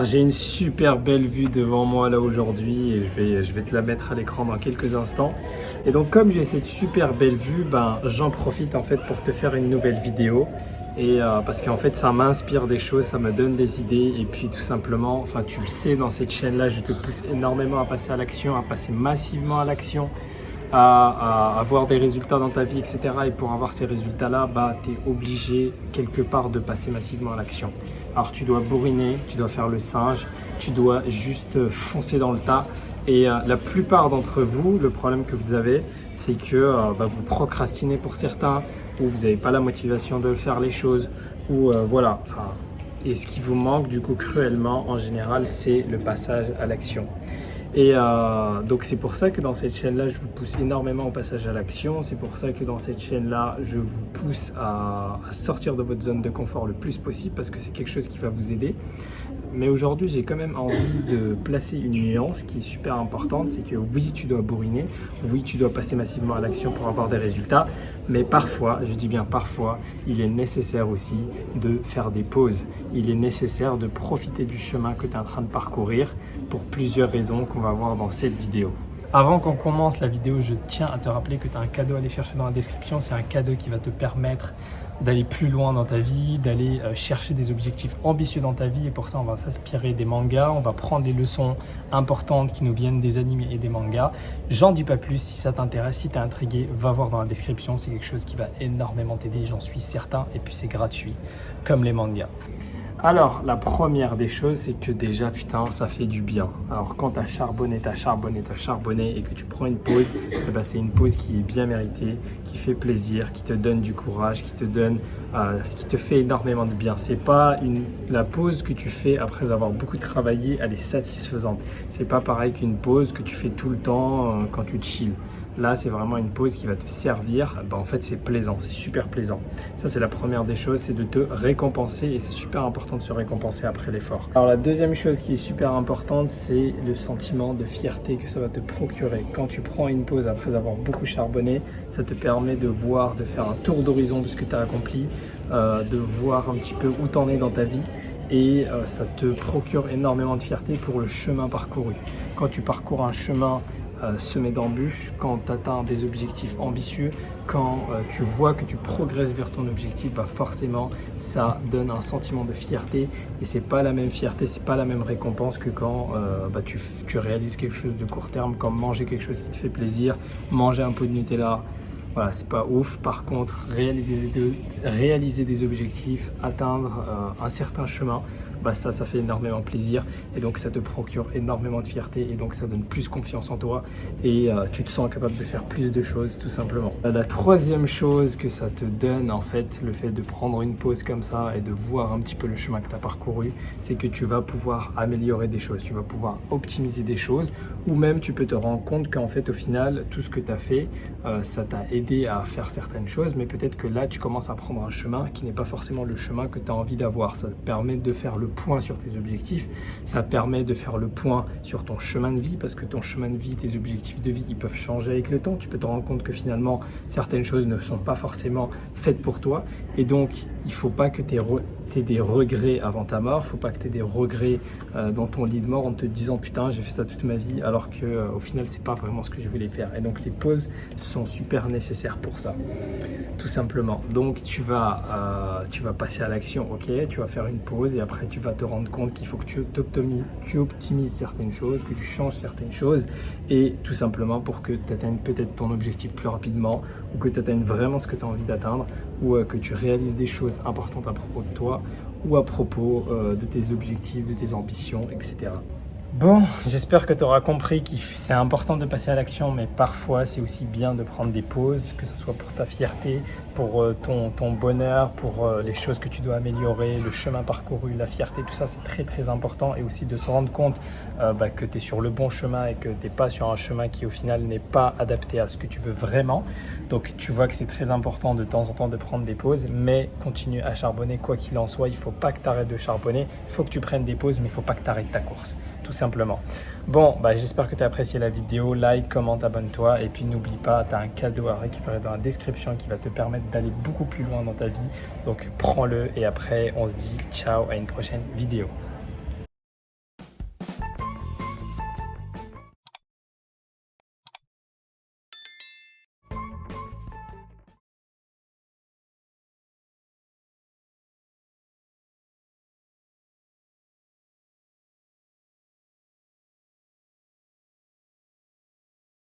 J'ai une super belle vue devant moi là aujourd'hui et je vais te la mettre à l'écran dans quelques instants. Et donc comme j'ai cette super belle vue, j'en profite en fait pour te faire une nouvelle vidéo. Et parce qu'en fait ça m'inspire des choses, ça me donne des idées et puis tout simplement, enfin tu le sais dans cette chaîne là, je te pousse énormément à passer à l'action, à passer massivement à l'action. À avoir des résultats dans ta vie, etc. Et pour avoir ces résultats-là, tu es obligé quelque part de passer massivement à l'action. Alors tu dois bourriner, tu dois faire le singe, tu dois juste foncer dans le tas. Et la plupart d'entre vous, le problème que vous avez, c'est que vous procrastinez pour certains, ou vous n'avez pas la motivation de faire les choses, ou voilà. Et ce qui vous manque du coup cruellement en général, c'est le passage à l'action. Et donc c'est pour ça que dans cette chaîne-là, je vous pousse énormément au passage à l'action. C'est pour ça que dans cette chaîne-là, je vous pousse à sortir de votre zone de confort le plus possible parce que c'est quelque chose qui va vous aider. Mais aujourd'hui, j'ai quand même envie de placer une nuance qui est super importante. C'est que oui, tu dois bourriner, oui, tu dois passer massivement à l'action pour avoir des résultats. Mais parfois, je dis bien parfois, il est nécessaire aussi de faire des pauses. Il est nécessaire de profiter du chemin que tu es en train de parcourir pour plusieurs raisons qu'on va voir dans cette vidéo. Avant qu'on commence la vidéo, je tiens à te rappeler que tu as un cadeau à aller chercher dans la description. C'est un cadeau qui va te permettre d'aller plus loin dans ta vie, d'aller chercher des objectifs ambitieux dans ta vie. Et pour ça, on va s'inspirer des mangas. On va prendre les leçons importantes qui nous viennent des animés et des mangas. J'en dis pas plus. Si ça t'intéresse, si tu es intrigué, va voir dans la description. C'est quelque chose qui va énormément t'aider, j'en suis certain. Et puis c'est gratuit, comme les mangas. Alors, la première des choses, c'est que déjà, putain, ça fait du bien. Alors, quand tu as charbonné et que tu prends une pause, c'est une pause qui est bien méritée, qui fait plaisir, qui te donne du courage, qui te fait énormément de bien. C'est pas la pause que tu fais après avoir beaucoup travaillé, elle est satisfaisante. C'est pas pareil qu'une pause que tu fais tout le temps quand tu chill. Là, c'est vraiment une pause qui va te servir. En fait, c'est plaisant, c'est super plaisant. Ça, c'est la première des choses, c'est de te récompenser et c'est super important de se récompenser après l'effort. Alors, la deuxième chose qui est super importante, c'est le sentiment de fierté que ça va te procurer. Quand tu prends une pause après avoir beaucoup charbonné, ça te permet de faire un tour d'horizon de ce que tu as accompli, de voir un petit peu où tu en es dans ta vie. Et ça te procure énormément de fierté pour le chemin parcouru. Quand tu parcours un chemin semé d'embûches, quand tu atteins des objectifs ambitieux, quand tu vois que tu progresses vers ton objectif, forcément ça donne un sentiment de fierté et c'est pas la même fierté, c'est pas la même récompense que quand tu réalises quelque chose de court terme, comme manger quelque chose qui te fait plaisir, manger un pot de Nutella. Voilà, c'est pas ouf. Par contre, réaliser des objectifs, atteindre un certain chemin, ça fait énormément plaisir et donc ça te procure énormément de fierté et donc ça donne plus confiance en toi et tu te sens capable de faire plus de choses tout simplement. La troisième chose que ça te donne en fait, le fait de prendre une pause comme ça et de voir un petit peu le chemin que tu as parcouru, c'est que tu vas pouvoir améliorer des choses, tu vas pouvoir optimiser des choses ou même tu peux te rendre compte qu'en fait au final tout ce que tu as fait, ça t'a aidé à faire certaines choses mais peut-être que là tu commences à prendre un chemin qui n'est pas forcément le chemin que tu as envie d'avoir. Ça te permet de faire le point sur tes objectifs, ça permet de faire le point sur ton chemin de vie parce que ton chemin de vie, tes objectifs de vie ils peuvent changer avec le temps. Tu peux te rendre compte que finalement certaines choses ne sont pas forcément faites pour toi et donc il ne faut pas que tu aies des regrets avant ta mort, il ne faut pas que tu aies des regrets dans ton lit de mort en te disant putain j'ai fait ça toute ma vie alors qu'au final c'est pas vraiment ce que je voulais faire et donc les pauses sont super nécessaires pour ça tout simplement. Donc tu vas passer à l'action, ok, tu vas faire une pause et après tu vas te rendre compte qu'il faut que tu optimises certaines choses, que tu changes certaines choses et tout simplement pour que tu atteignes peut-être ton objectif plus rapidement ou que tu atteignes vraiment ce que tu as envie d'atteindre ou que tu réalises des choses importantes à propos de toi ou à propos de tes objectifs, de tes ambitions, etc. Bon, j'espère que tu auras compris que c'est important de passer à l'action, mais parfois c'est aussi bien de prendre des pauses, que ce soit pour ta fierté, pour ton bonheur, pour les choses que tu dois améliorer, le chemin parcouru, la fierté, tout ça c'est très très important et aussi de se rendre compte que tu es sur le bon chemin et que tu n'es pas sur un chemin qui au final n'est pas adapté à ce que tu veux vraiment. Donc tu vois que c'est très important de temps en temps de prendre des pauses, mais continue à charbonner quoi qu'il en soit. Il ne faut pas que tu arrêtes de charbonner, il faut que tu prennes des pauses, mais il ne faut pas que tu arrêtes ta course. Tout simplement. Bon, j'espère que tu as apprécié la vidéo. Like, commente, abonne-toi. Et puis n'oublie pas, tu as un cadeau à récupérer dans la description qui va te permettre d'aller beaucoup plus loin dans ta vie. Donc prends-le et après on se dit ciao à une prochaine vidéo.